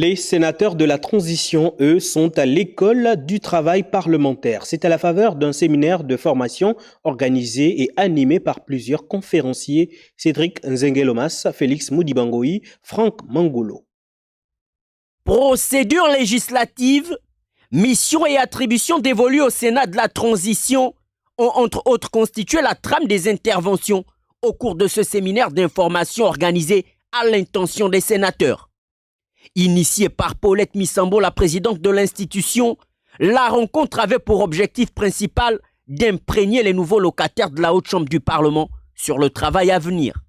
Les sénateurs de la transition, eux, sont à l'école du travail parlementaire. C'est à la faveur d'un séminaire de formation organisé et animé par plusieurs conférenciers, Cédric Nzengelomas, Félix Moudibangoui, Franck Mangolo. Procédure législative, mission et attribution dévolues au Sénat de la transition ont entre autres constitué la trame des interventions au cours de ce séminaire d'information organisé à l'intention des sénateurs. Initiée par Paulette Missambo, la présidente de l'institution, la rencontre avait pour objectif principal d'imprégner les nouveaux locataires de la Haute Chambre du Parlement sur le travail à venir.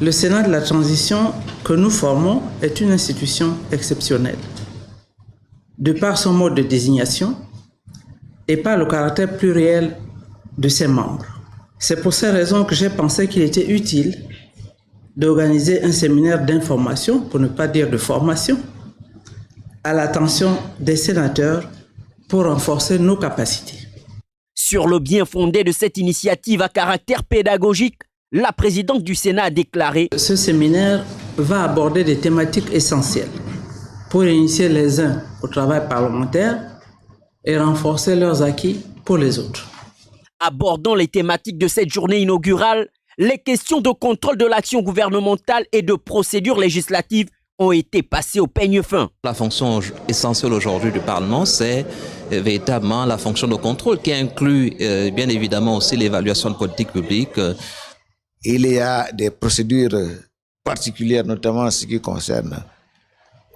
Le Sénat de la transition que nous formons est une institution exceptionnelle. De par son mode de désignation et par le caractère pluriel de ses membres. C'est pour ces raisons que j'ai pensé qu'il était utile d'organiser un séminaire d'information, pour ne pas dire de formation, à l'attention des sénateurs pour renforcer nos capacités. Sur le bien fondé de cette initiative à caractère pédagogique, la présidente du Sénat a déclaré « Ce séminaire va aborder des thématiques essentielles pour initier les uns au travail parlementaire et renforcer leurs acquis pour les autres. » Abordant les thématiques de cette journée inaugurale, les questions de contrôle de l'action gouvernementale et de procédures législatives ont été passées au peigne fin. La fonction essentielle aujourd'hui du Parlement, c'est véritablement la fonction de contrôle qui inclut bien évidemment aussi l'évaluation de politique publique. Il y a des procédures particulières, notamment en ce qui concerne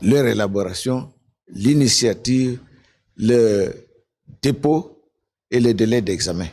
leur élaboration, l'initiative, le dépôt et le délai d'examen.